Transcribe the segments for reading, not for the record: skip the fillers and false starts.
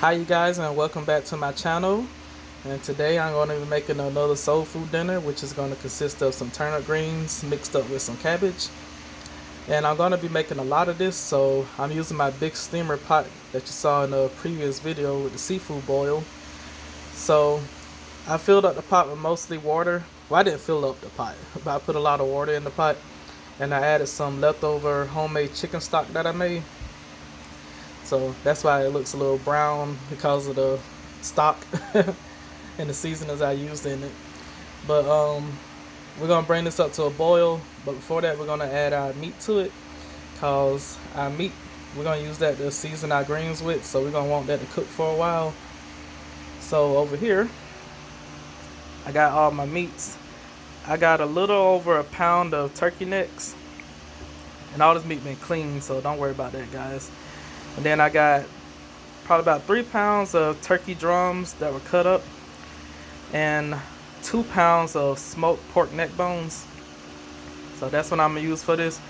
Hi you guys, and welcome back to my channel. And today I'm going to be making another soul food dinner, which is going to consist of some turnip greens mixed up with some cabbage. And I'm going to be making a lot of this, so I'm using my big steamer pot that you saw in the previous video with the seafood boil. So I filled up the pot with mostly water. Well, I didn't fill up the pot, but I put a lot of water in the pot. And I added some leftover homemade chicken stock that I made. So that's why it looks a little brown, because of the stock and the seasonings I used in it. But we're gonna bring this up to a boil. But before that, we're gonna add our meat to it, cause our meat, we're gonna use that to season our greens with. So we're gonna want that to cook for a while. So over here, I got all my meats. I got a little over a pound of turkey necks, and all this meat been cleaned, so don't worry about that, guys. And then I got probably about 3 pounds of turkey drums that were cut up, and 2 pounds of smoked pork neck bones. So that's what I'm gonna use for this.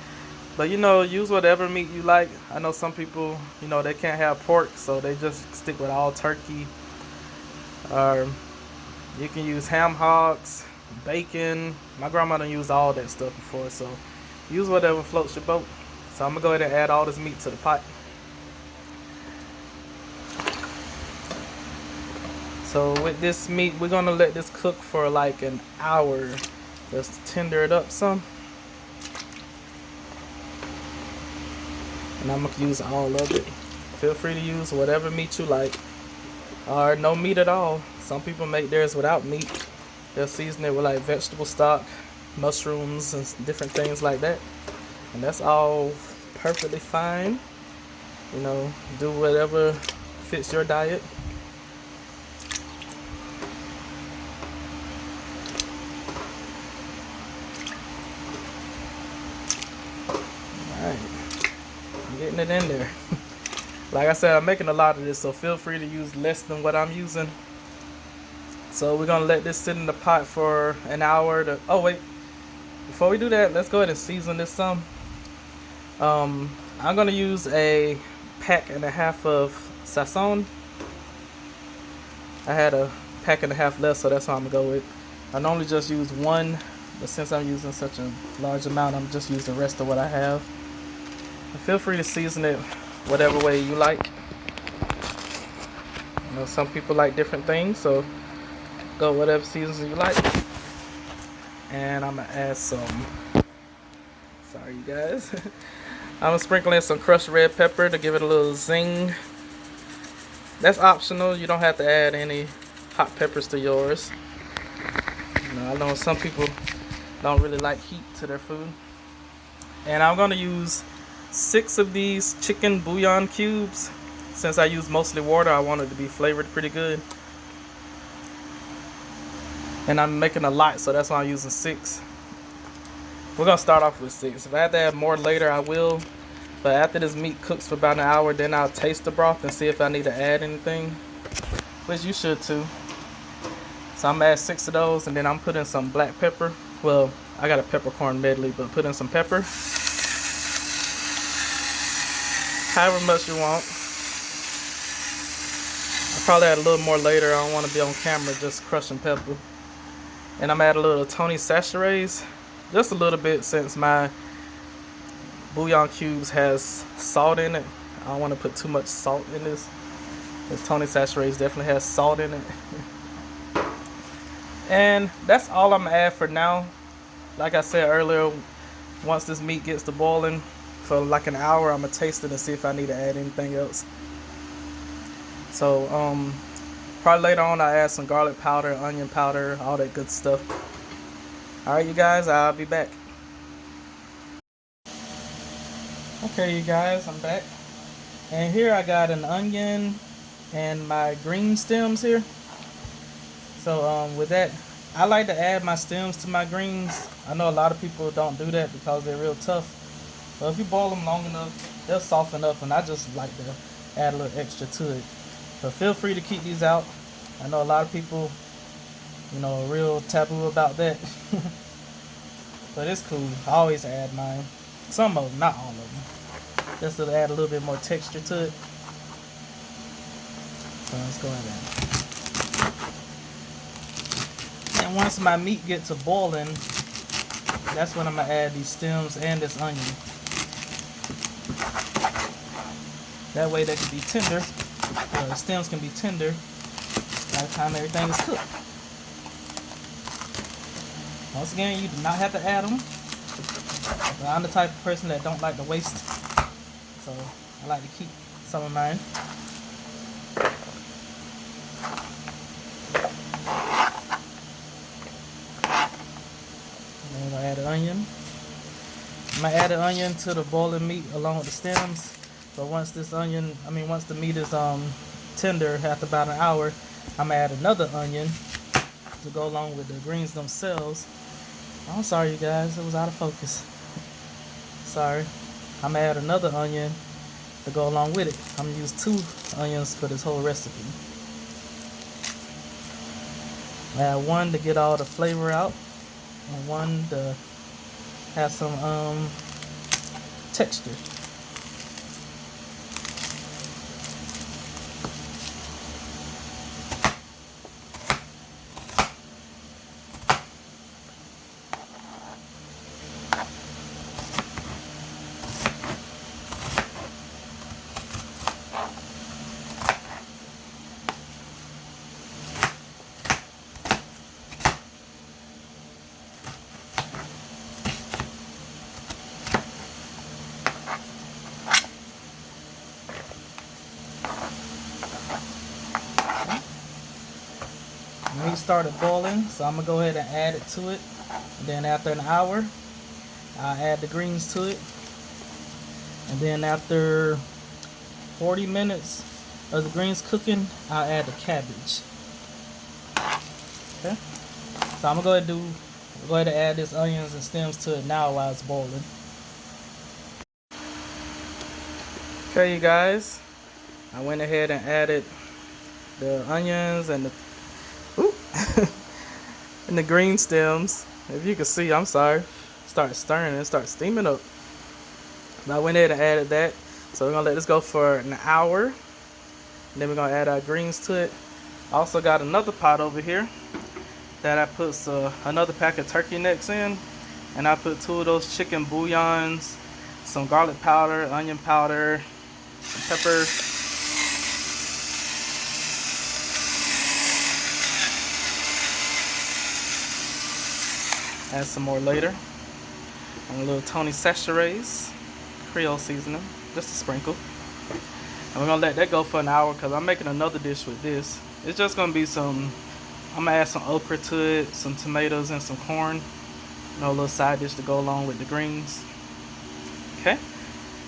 But use whatever meat you like. I know some people, they can't have pork, so they just stick with all turkey. Or you can use ham hocks, bacon. My grandmother used all that stuff before, so use whatever floats your boat. So I'm gonna go ahead and add all this meat to the pot. So with this meat, we're gonna let this cook for like an hour. Just tender it up some. And I'm gonna use all of it. Feel free to use whatever meat you like. Or no meat at all. Some people make theirs without meat. They'll season it with like vegetable stock, mushrooms, and different things like that. And that's all perfectly fine. Do whatever fits your diet. I'm getting it in there. Like I said, I'm making a lot of this, so feel free to use less than what I'm using. So we're gonna let this sit in the pot for an hour to, oh wait, before we do that, let's go ahead and season this some. I'm gonna use a pack and a half of sazon. I had a pack and a half left, so that's what I'm gonna go with. I normally just use one, but since I'm using such a large amount, I'm just using the rest of what I have. Feel free to season it whatever way you like. Some people like different things, so go whatever seasons you like. And I'm gonna add some, sorry you guys, I'm gonna sprinkle in some crushed red pepper to give it a little zing. That's optional, you don't have to add any hot peppers to yours. I know some people don't really like heat to their food. And I'm gonna use 6 of these chicken bouillon cubes. Since I use mostly water, I want it to be flavored pretty good. And I'm making a lot, so that's why I'm using 6. We're gonna start off with 6. If I have to add more later, I will. But after this meat cooks for about an hour, then I'll taste the broth and see if I need to add anything, which you should too. So I'm gonna add 6 of those, and then I'm putting some black pepper. Well, I got a peppercorn medley, but put in some pepper. However much you want. I'll probably add a little more later. I don't want to be on camera just crushing pepper. And I'm add a little Tony sachets, just a little bit, since my bouillon cubes has salt in it. I don't want to put too much salt in this. This Tony sachets definitely has salt in it. And that's all I'm gonna add for now. Like I said earlier, once this meat gets to boiling for like an hour, I'm gonna taste it and see if I need to add anything else. So probably later on I add some garlic powder, onion powder, all that good stuff. Alright you guys, I'll be back. Okay you guys, I'm back. And here I got an onion and my green stems here. So with that, I like to add my stems to my greens. I know a lot of people don't do that because they're real tough. But if you boil them long enough, they'll soften up, and I just like to add a little extra to it. But feel free to keep these out. I know a lot of people, are real taboo about that. But it's cool. I always add mine. Some of them, not all of them. Just to add a little bit more texture to it. So let's go ahead and once my meat gets to boiling, that's when I'm gonna add these stems and this onion. That way they can be tender. The stems can be tender by the time everything is cooked. Once again, you do not have to add them. But I'm the type of person that don't like to waste, so I like to keep some of mine. And then I'm gonna add the onion. I'm gonna add the onion to the boiling meat along with the stems. But once this once the meat is tender after about an hour, I'm gonna add another onion to go along with the greens themselves. I'm sorry, you guys, it was out of focus. Sorry. I'm gonna add another onion to go along with it. I'm gonna use 2 onions for this whole recipe. I add 1 to get all the flavor out, and 1 to have some texture. Meat started boiling, so I'm gonna go ahead and add it to it. And then after an hour, I'll add the greens to it. And then after 40 minutes of the greens cooking, I'll add the cabbage. Okay. So I'm gonna go ahead and add this onions and stems to it now while it's boiling. Okay, you guys, I went ahead and added the onions and the and the green stems. If you can see, I'm sorry. Start stirring and start steaming up. And I went ahead and added that. So we're gonna let this go for an hour. And then we're gonna add our greens to it. I also got another pot over here that I put another pack of turkey necks in. And I put 2 of those chicken bouillons, some garlic powder, onion powder, some pepper. Add some more later. And a little Tony Sachets, Creole seasoning, just a sprinkle. And we're gonna let that go for an hour because I'm making another dish with this. It's just gonna be I'm gonna add some okra to it, some tomatoes and some corn. A little side dish to go along with the greens. Okay,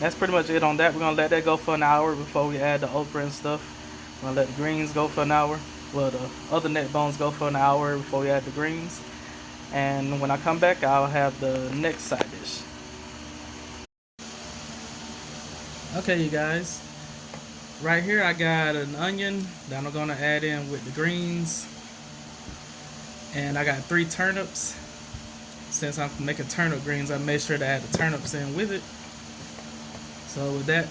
that's pretty much it on that. We're gonna let that go for an hour before we add the okra and stuff. We're gonna let the greens go for an hour. Well, the other neck bones go for an hour before we add the greens. And when I come back, I'll have the next side dish. Okay, you guys. Right here, I got an onion that I'm gonna add in with the greens. And I got 3 turnips. Since I'm making turnip greens, I made sure to add the turnips in with it. So with that,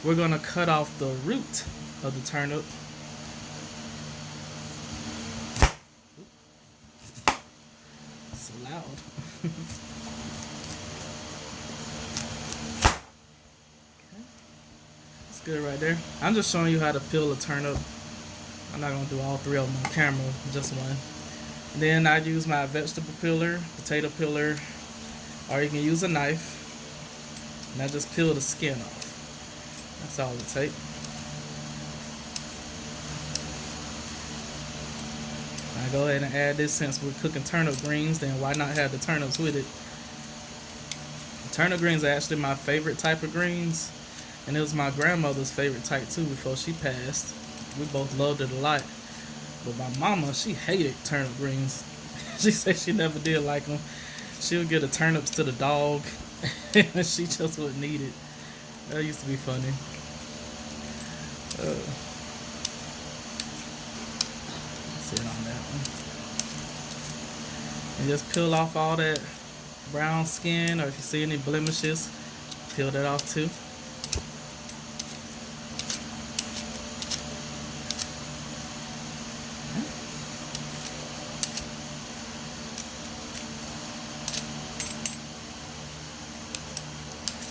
we're gonna cut off the root of the turnip. So loud. Okay. That's good right there. I'm just showing you how to peel a turnip. I'm not gonna do all 3 of them on camera, just one. Then I use my vegetable peeler, potato peeler, or you can use a knife. And I just peel the skin off. That's all it takes. I go ahead and add this. Since we're cooking turnip greens, then why not have the turnips with it? Turnip greens are actually my favorite type of greens, and it was my grandmother's favorite type too before she passed. We both loved it a lot. But my mama, she hated turnip greens. She said she never did like them. She would give the turnips to the dog, and she just wouldn't eat it. That used to be funny. Sit on that one. And just peel off all that brown skin, or if you see any blemishes, peel that off too.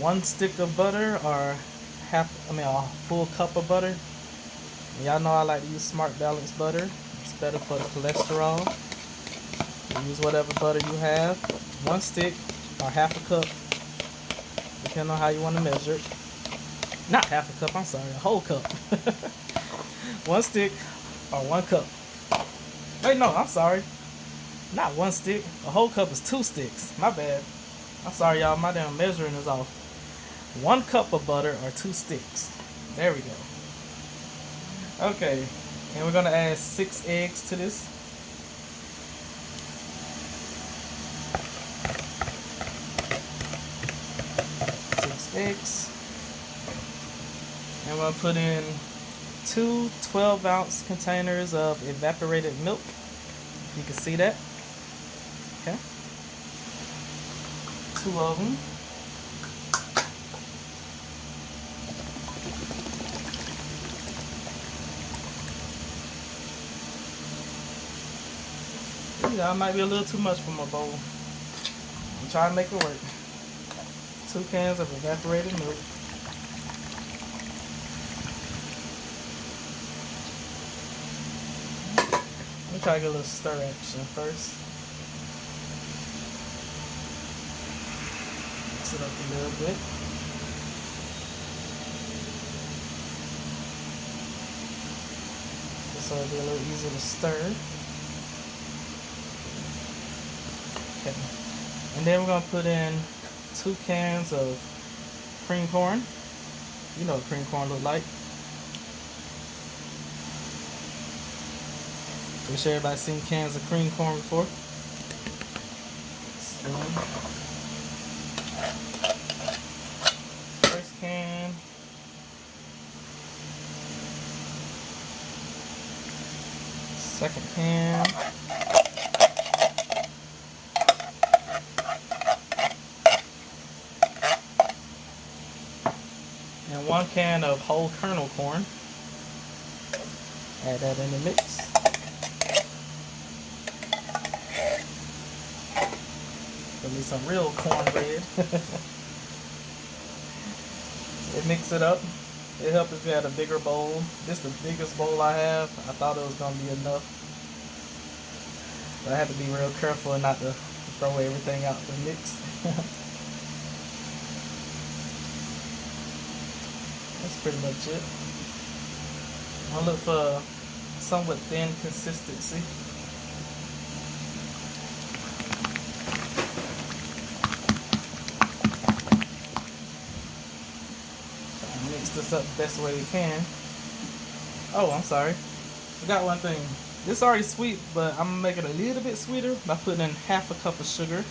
1 stick of butter or a full cup of butter. Y'all know I like to use Smart Balanced butter. It's better for the cholesterol. You use whatever butter you have. 1 stick or half a cup, depending on how you want to measure it. Not half a cup, I'm sorry, a whole cup. 1 stick or 1 cup. Wait, no, I'm sorry. Not 1 stick. A whole cup is 2 sticks. My bad. I'm sorry, y'all. My damn measuring is off. 1 cup of butter or 2 sticks. There we go. Okay, and we're gonna add 6 eggs to this. 6 eggs. And we're gonna put in 2 12-ounce containers of evaporated milk. You can see that. Okay. 2 of them. That might be a little too much for my bowl. I'm trying to make it work. 2 cans of evaporated milk. Let me try to get a little stir action first. Mix it up a little bit. Just so it'll be a little easier to stir. Okay. And then we're going to put in 2 cans of cream corn. You know what cream corn look like. I'm sure everybody's seen cans of cream corn before. First can. Second can. And 1 can of whole kernel corn. Add that in the mix. Give me some real cornbread. And mix it up. It helps if you had a bigger bowl. This is the biggest bowl I have. I thought it was going to be enough. But I had to be real careful not to throw everything out the mix. That's pretty much it. I'll look for somewhat thin consistency. Mix this up the best way we can. Oh, I'm sorry. Forgot one thing. This is already sweet, but I'm gonna make it a little bit sweeter by putting in half a cup of sugar.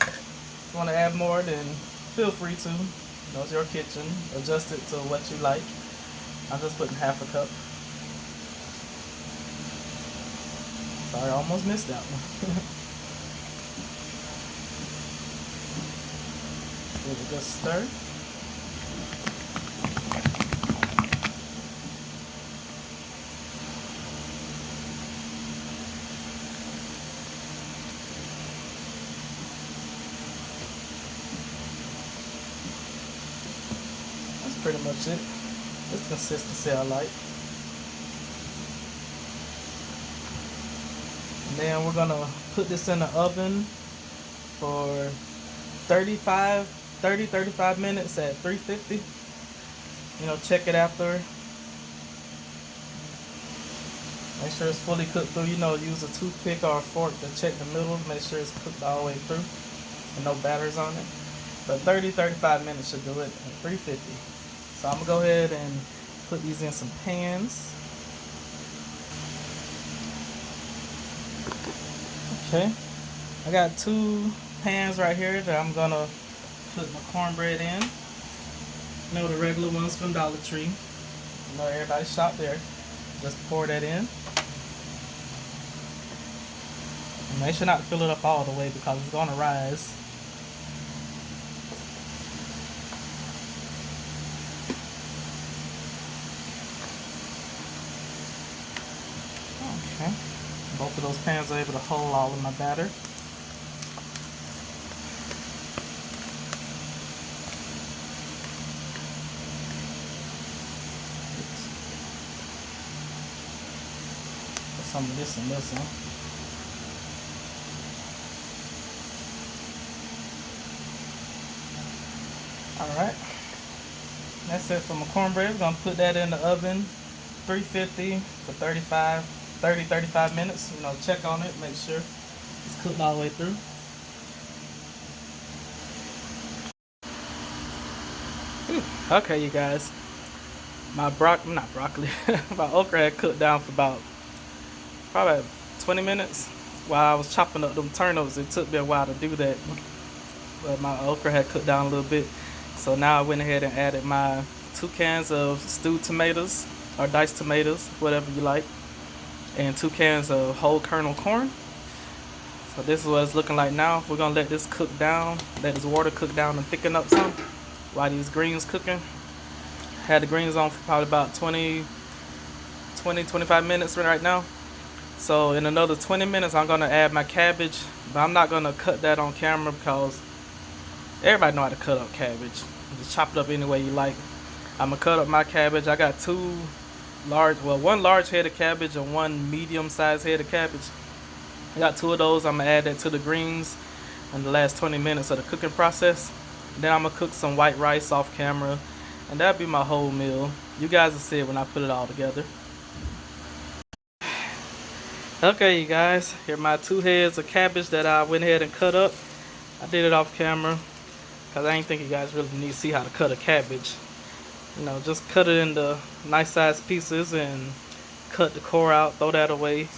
If you want to add more, then feel free to. You know, it's your kitchen. Adjust it to what you like. I'm just putting half a cup. Sorry, I almost missed that one. Give it a good stir. Pretty much it. This consistency I like. And then we're gonna put this in the oven for 35 minutes at 350. You know, check it after. Make sure it's fully cooked through. You know, use a toothpick or a fork to check the middle. Make sure it's cooked all the way through and no batters on it. But 30-35 minutes should do it at 350. So I'm going to go ahead and put these in some pans. Okay. I got 2 pans right here that I'm going to put my cornbread in. You know, the regular ones from Dollar Tree. You know, everybody shop there. Just pour that in. And make sure not to fill it up all the way because it's going to rise. Okay. Both of those pans are able to hold all of my batter. some of this in this one. Alright. That's it for my cornbread. We're going to put that in the oven, 350 for 30-35 minutes. You know, check on it, make sure it's cooked all the way through. Okay, you guys. My broccoli, my okra had cooked down for about probably 20 minutes while I was chopping up them turnips. It took me a while to do that, but my okra had cooked down a little bit. So now I went ahead and added my 2 cans of stewed tomatoes or diced tomatoes, whatever you like, and 2 cans of whole kernel corn. So this is what it's looking like now. We're gonna let this cook down, let this water cook down and thicken up some while these greens cooking. Had the greens on for probably about 20-25 minutes right now. So in another 20 minutes I'm gonna add my cabbage, but I'm not gonna cut that on camera because everybody know how to cut up cabbage. Just chop it up any way you like. I'm gonna cut up my cabbage. I got one large head of cabbage and 1 medium-sized head of cabbage. I got 2 of those. I'm gonna add that to the greens in the last 20 minutes of the cooking process. Then I'm gonna cook some white rice off camera, and that'll be my whole meal. You guys will see it when I put it all together. Okay, you guys, here are my 2 heads of cabbage that I went ahead and cut up. I did it off camera because I didn't think you guys really need to see how to cut a cabbage. You know, just cut it into nice sized pieces and cut the core out, throw that away.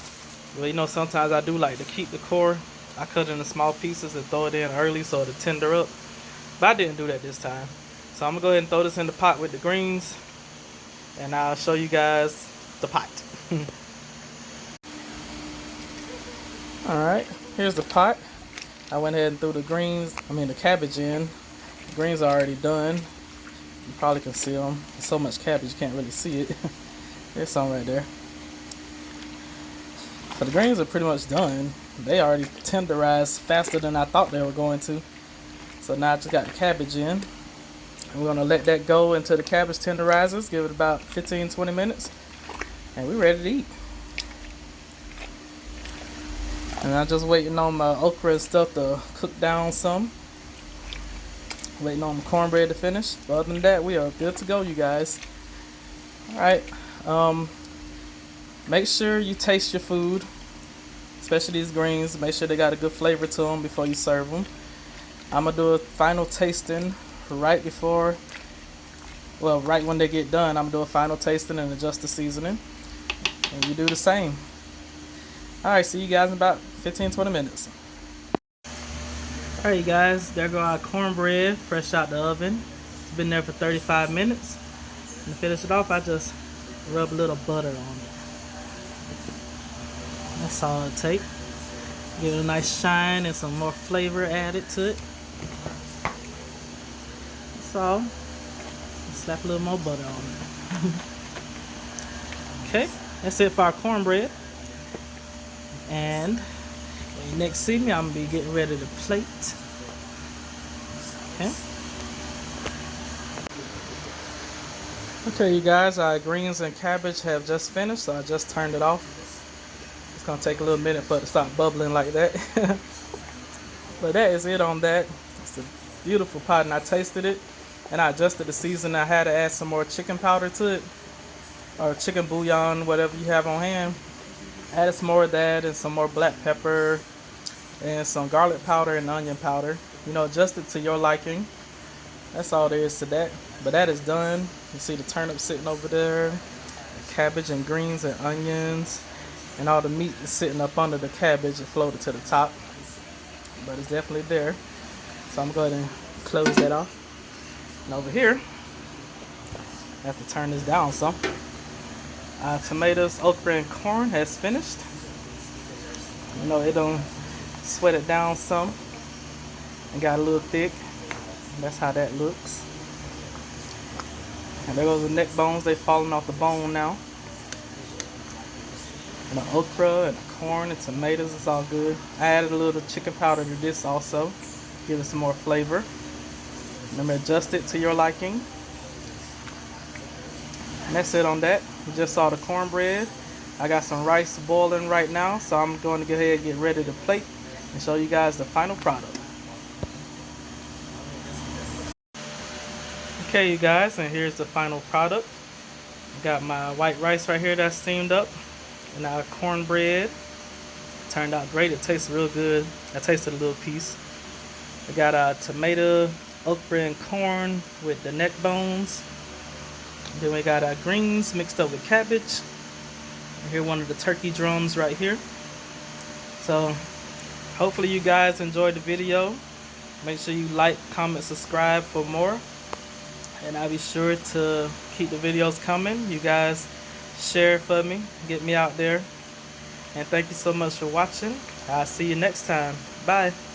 Well, you know, sometimes I do like to keep the core. I cut it into small pieces and throw it in early so it'll tender up. But I didn't do that this time. So I'm gonna go ahead and throw this in the pot with the greens, and I'll show you guys the pot. Alright, here's the pot. I went ahead and threw the cabbage in. The greens are already done. You probably can see them. There's so much cabbage you can't really see it. There's some right there. So the greens are pretty much done. They already tenderized faster than I thought they were going to. So now I just got the cabbage in. And we're gonna let that go until the cabbage tenderizes. Give it about 15-20 minutes. And we're ready to eat. And I'm just waiting on my okra and stuff to cook down some. Waiting on the cornbread to finish. But other than that, we are good to go, you guys. Alright. Make sure you taste your food, especially these greens. Make sure they got a good flavor to them before you serve them. I'm gonna do a final tasting right when they get done. I'm gonna do a final tasting and adjust the seasoning, and you do the same. Alright, see you guys in about 15-20 minutes. Alright, you guys, there go our cornbread fresh out the oven. It's been there for 35 minutes. And to finish it off, I just rub a little butter on it. That's all it takes. Give it a nice shine and some more flavor added to it. That's all. Slap a little more butter on it. Okay, that's it for our cornbread. And when you next see me, I'm gonna be getting ready to plate. Okay. Okay, you guys, our greens and cabbage have just finished, so I just turned it off. It's gonna take a little minute for it to stop bubbling like that. But that is it on that. It's a beautiful pot, and I tasted it and I adjusted the seasoning. I had to add some more chicken powder to it, or chicken bouillon, whatever you have on hand. Added some more of that and some more black pepper and some garlic powder and onion powder. You know, adjust it to your liking. That's all there is to that. But that is done. You see the turnip sitting over there, cabbage and greens and onions, and all the meat is sitting up under the cabbage. It floated to the top, but it's definitely there. So I'm going to close that off. And over here, I have to turn this down some. Tomatoes, okra, and corn has finished. You know, it done sweat it down some and got a little thick. That's how that looks. And there goes the neck bones. They falling off the bone now. And the okra and the corn and tomatoes, it's all good. I added a little chicken powder to this also, give it some more flavor. Remember, adjust it to your liking. And that's it on that. You just saw the cornbread, I got some rice boiling right now, so I'm going to go ahead and get ready to plate and show you guys the final product. Okay, you guys, and here's the final product. Got my white rice right here that's steamed up, and our cornbread. Turned out great. It tastes real good. I tasted a little piece. I got a tomato, okra, and corn with the neck bones. Then we got our greens mixed up with cabbage. And here one of the turkey drums right here. So hopefully you guys enjoyed the video. Make sure you like, comment, subscribe for more. And I'll be sure to keep the videos coming. You guys share for me, get me out there. And thank you so much for watching. I'll see you next time. Bye.